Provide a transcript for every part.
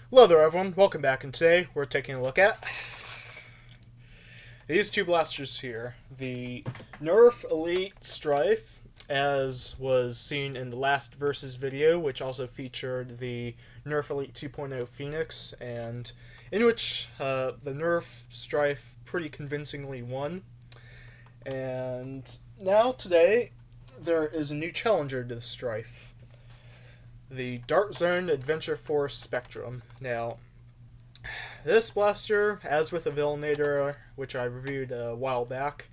Hello there everyone, welcome back, and today we're taking a look at these two blasters here. The Nerf Elite Stryfe, as was seen in the last Versus video, which also featured the Nerf Elite 2.0 Phoenix, and in which the Nerf Stryfe pretty convincingly won. And now today, there is a new challenger to the Stryfe. The Dart Zone Adventure Force Spectrum. Now, this blaster, as with the Villainator, which I reviewed a while back,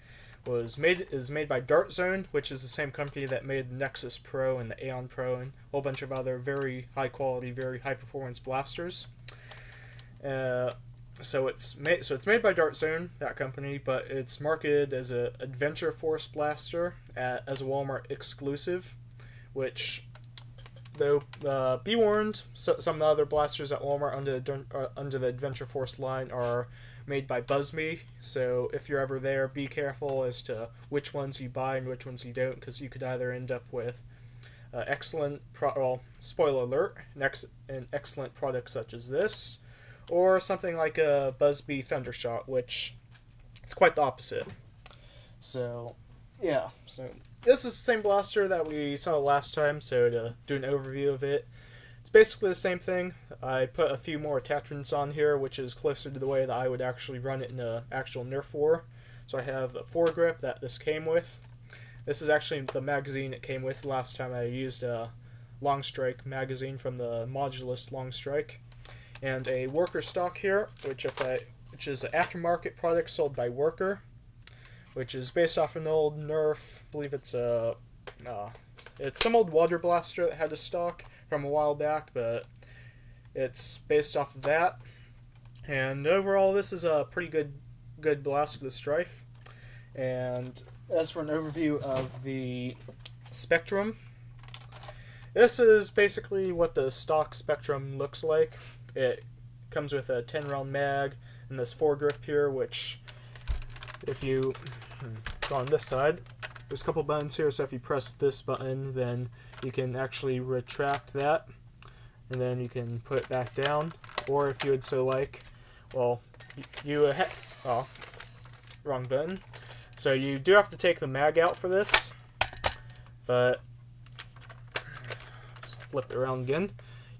is made by Dart Zone, which is the same company that made the Nexus Pro and the Aeon Pro and a whole bunch of other very high quality, very high performance blasters. So it's made by Dart Zone, that company, but it's marketed as an Adventure Force blaster as a Walmart exclusive, which, though, be warned, some of the other blasters at Walmart under the Adventure Force line are made by BuzzMe, so if you're ever there, be careful as to which ones you buy and which ones you don't, because you could either end up with spoiler alert, an excellent product such as this, or something like a BuzzBee Thundershot, which it's quite the opposite. So, yeah, this is the same blaster that we saw last time, so to do an overview of it, it's basically the same thing. I put a few more attachments on here, which is closer to the way that I would actually run it in an actual Nerf war. So I have the foregrip that this came with. This is actually the magazine it came with last time I used a Long Strike magazine from the Modulus Long Strike. And a Worker stock here, which is an aftermarket product sold by Worker, which is based off an old Nerf. I believe it's some old water blaster that had a stock from a while back, but it's based off of that. And overall, this is a pretty good blaster of the Stryfe. And as for an overview of the Spectrum, this is basically what the stock Spectrum looks like. It comes with a 10-round mag and this foregrip here, which, if you go on this side, there's a couple buttons here, so if you press this button, then you can actually retract that, and then you can put it back down, or if you would so like, well, wrong button. So you do have to take the mag out for this, but let's flip it around again.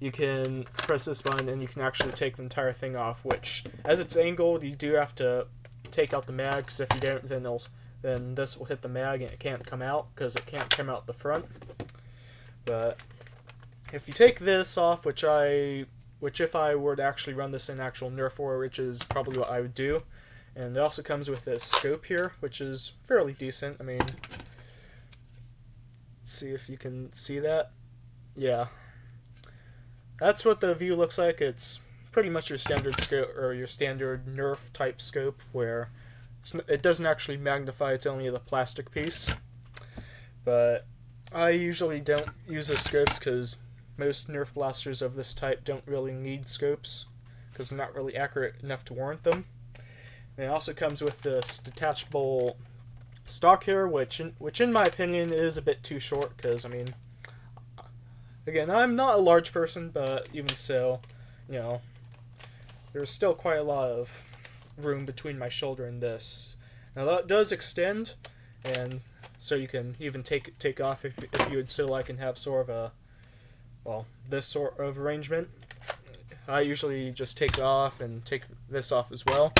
You can press this button and you can actually take the entire thing off, which, as it's angled, you do have to take out the mag, because if you don't, then this will hit the mag and it can't come out, because it can't come out the front. But if you take this off, which if I were to actually run this in actual Nerf war, which is probably what I would do, and it also comes with this scope here, which is fairly decent. I mean, let's see if you can see that. Yeah. That's what the view looks like. It's pretty much your standard scope, or your standard Nerf type scope, where it doesn't actually magnify, it's only the plastic piece. But I usually don't use the scopes because most Nerf blasters of this type don't really need scopes, because they're not really accurate enough to warrant them. And it also comes with this detachable stock here, which in my opinion is a bit too short, because, I mean, again, I'm not a large person, but even so, you know, there's still quite a lot of room between my shoulder and this. Now that does extend, and so you can even take off if you would still like and have sort of this sort of arrangement. I usually just take it off and take this off as well.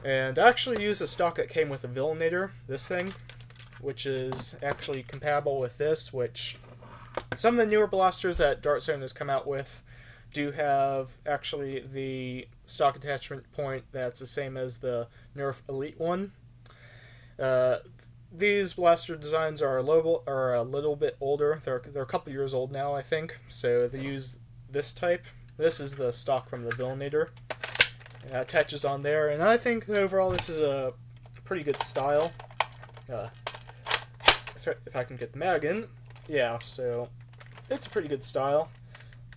And I actually use a stock that came with a Villainator, this thing, which is actually compatible with this, which some of the newer blasters that Dart Zone has come out with do have actually the stock attachment point that's the same as the Nerf Elite one. These blaster designs are a little bit older. They're a couple years old now, I think. So they use this type. This is the stock from the Villainator. It attaches on there, and I think overall this is a pretty good style. If I can get the mag in. Yeah, so it's a pretty good style.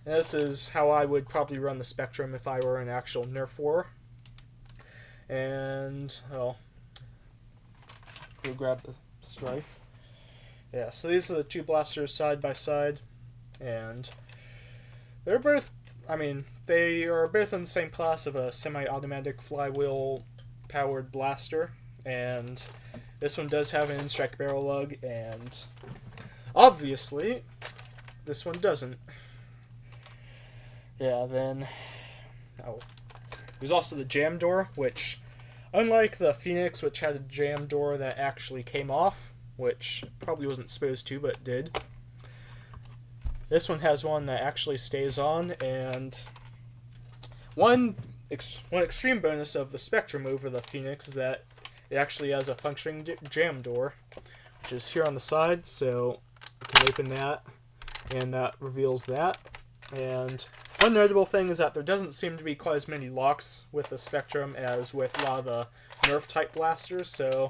And this is how I would probably run the Spectrum if I were in actual Nerf war. And, well, go grab the Stryfe. Yeah, so these are the two blasters side by side, and they're both I mean, they are both in the same class of a semi-automatic flywheel-powered blaster, and this one does have an in-strike barrel lug, and obviously, this one doesn't. Yeah, then... Oh. There's also the jam door, which, unlike the Phoenix, which had a jam door that actually came off, which probably wasn't supposed to, but did, this one has one that actually stays on, and one extreme bonus of the Spectrum over the Phoenix is that it actually has a functioning jam door, which is here on the side, so you can open that, and that reveals that. And one notable thing is that there doesn't seem to be quite as many locks with the Spectrum as with a lot of the Nerf type blasters, so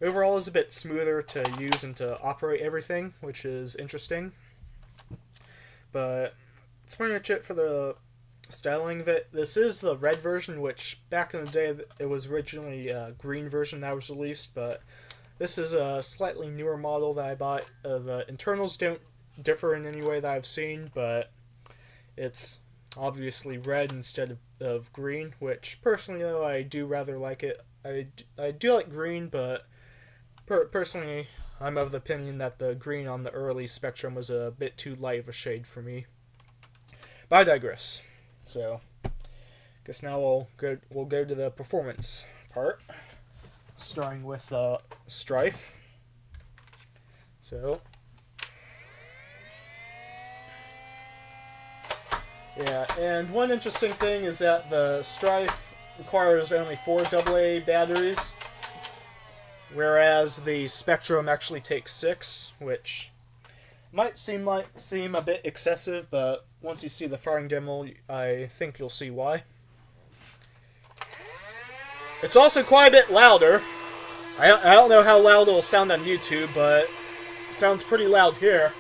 overall it's a bit smoother to use and to operate everything, which is interesting. But that's pretty much it for the styling of it. This is the red version, which back in the day it was originally a green version that was released, but this is a slightly newer model that I bought. The internals don't differ in any way that I've seen, but it's obviously red instead of green, which personally though I do rather like it. I do like green, but personally I'm of the opinion that the green on the early Spectrum was a bit too light of a shade for me. But I digress. So, guess now we'll go to the performance part, starting with Stryfe. So, yeah, and one interesting thing is that the Stryfe requires only 4 AA batteries, whereas the Spectrum actually takes 6, which might seem a bit excessive, but once you see the firing demo, I think you'll see why. It's also quite a bit louder. I don't know how loud it'll sound on YouTube, but it sounds pretty loud here.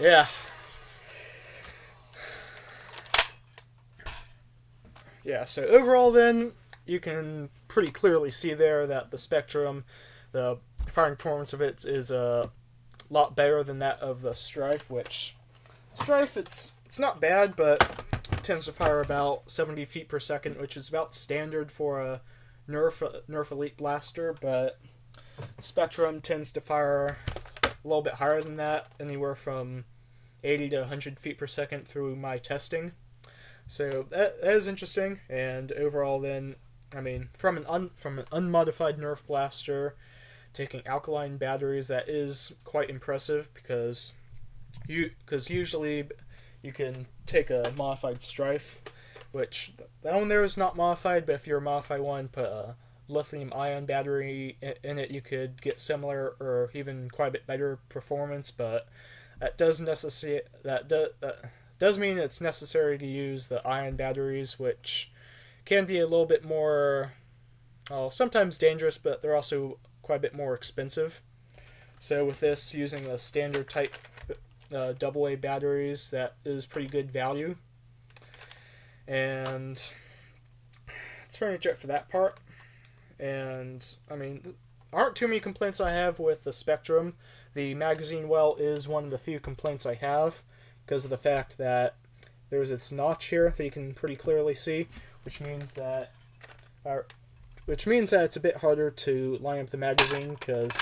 Yeah. Yeah, so overall then, you can pretty clearly see there that the Spectrum, the firing performance of it is a lot better than that of the Stryfe, which, Stryfe, it's not bad, but it tends to fire about 70 feet per second, which is about standard for a Nerf Elite blaster, but Spectrum tends to fire a little bit higher than that, anywhere from 80 to 100 feet per second through my testing. So that is interesting, and overall then, I mean, from an unmodified Nerf blaster, taking alkaline batteries, that is quite impressive, because usually you can take a modified Stryfe, which that one there is not modified, but if you're a modified one, put a lithium-ion battery in it, you could get similar or even quite a bit better performance, but that does mean it's necessary to use the ion batteries, which can be a little bit more, sometimes dangerous, but they're also quite a bit more expensive. So with this, using the standard type AA batteries, that is pretty good value. And that's pretty much it for that part. And, I mean, there aren't too many complaints I have with the Spectrum. The magazine well is one of the few complaints I have, because of the fact that there's this notch here that you can pretty clearly see, which means that it's a bit harder to line up the magazine, because,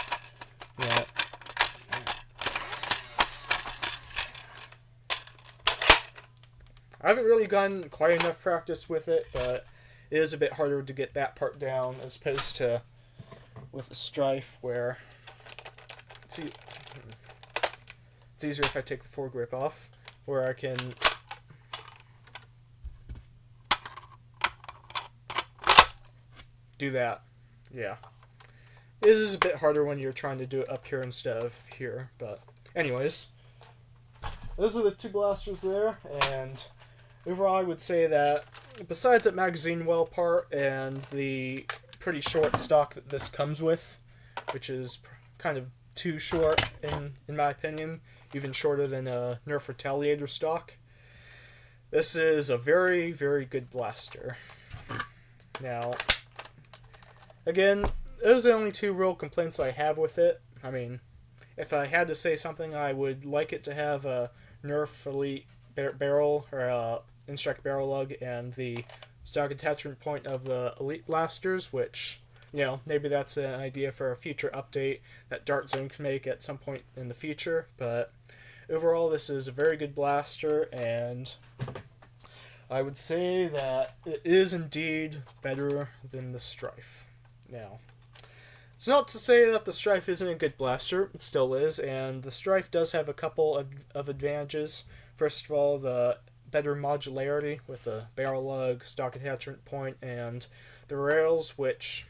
you know, I haven't really gotten quite enough practice with it, but it is a bit harder to get that part down as opposed to with a Stryfe, where it's easier if I take the foregrip off, where I can do that. Yeah. This is a bit harder when you're trying to do it up here instead of here, but anyways, those are the two blasters there, and overall I would say that besides that magazine well part and the pretty short stock that this comes with, which is kind of too short in my opinion, even shorter than a Nerf Retaliator stock, this is a very, very good blaster. Now, again, those are the only two real complaints I have with it. I mean, if I had to say something, I would like it to have a Nerf Elite barrel, or a Instruct barrel lug, and the stock attachment point of the Elite blasters, which, you know, maybe that's an idea for a future update that Dart Zone can make at some point in the future. But overall, this is a very good blaster, and I would say that it is indeed better than the Stryfe. Now, it's not to say that the Stryfe isn't a good blaster, it still is, and the Stryfe does have a couple of advantages. First of all, the better modularity with a barrel lug, stock attachment point, and the rails, which,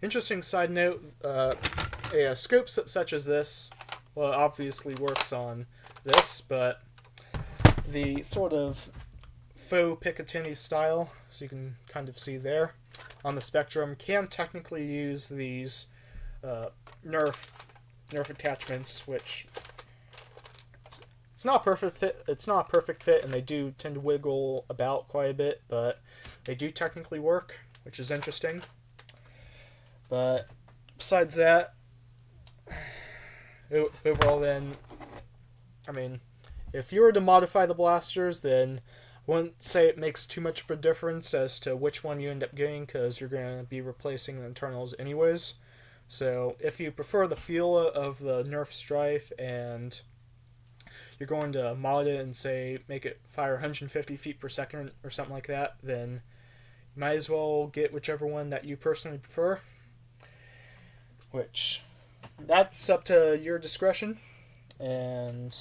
interesting side note, a scope such as this, well, obviously works on this, but the sort of faux Picatinny style, so you can kind of see there, on the Spectrum, can technically use these Nerf attachments, which it's not a perfect fit. It's not a perfect fit, and they do tend to wiggle about quite a bit, but they do technically work, which is interesting. But besides that, overall, then, I mean, if you were to modify the blasters, then I wouldn't say it makes too much of a difference as to which one you end up getting, because you're going to be replacing the internals anyways. So if you prefer the feel of the Nerf Stryfe and you're going to mod it and say make it fire 150 feet per second or something like that, then you might as well get whichever one that you personally prefer. Which, that's up to your discretion. And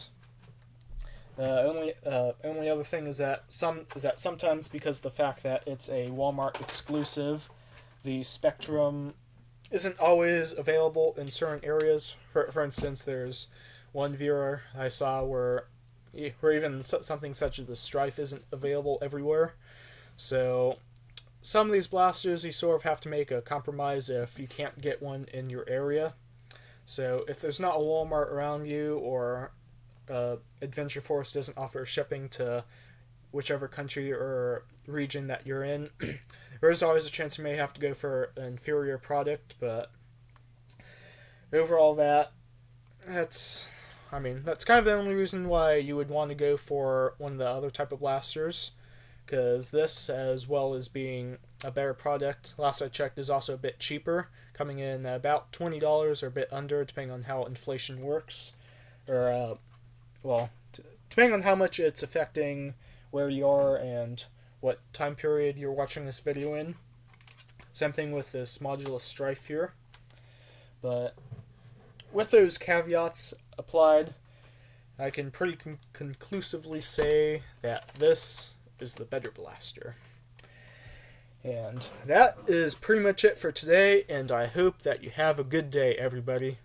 only other thing is that sometimes, because of the fact that it's a Walmart exclusive, the Spectrum isn't always available in certain areas. For instance, there's one viewer I saw where even something such as the Stryfe isn't available everywhere. So some of these blasters, you sort of have to make a compromise if you can't get one in your area. So if there's not a Walmart around you, or Adventure Force doesn't offer shipping to whichever country or region that you're in, there's always a chance you may have to go for an inferior product. But overall, that's kind of the only reason why you would want to go for one of the other type of blasters, because this, as well as being a better product, last I checked, is also a bit cheaper, coming in about $20 or a bit under, depending on how inflation works, or depending on how much it's affecting where you are and what time period you're watching this video in. Same thing with this modular Stryfe here. But with those caveats applied, I can pretty conclusively say that this is the better blaster. And that is pretty much it for today, and I hope that you have a good day, everybody.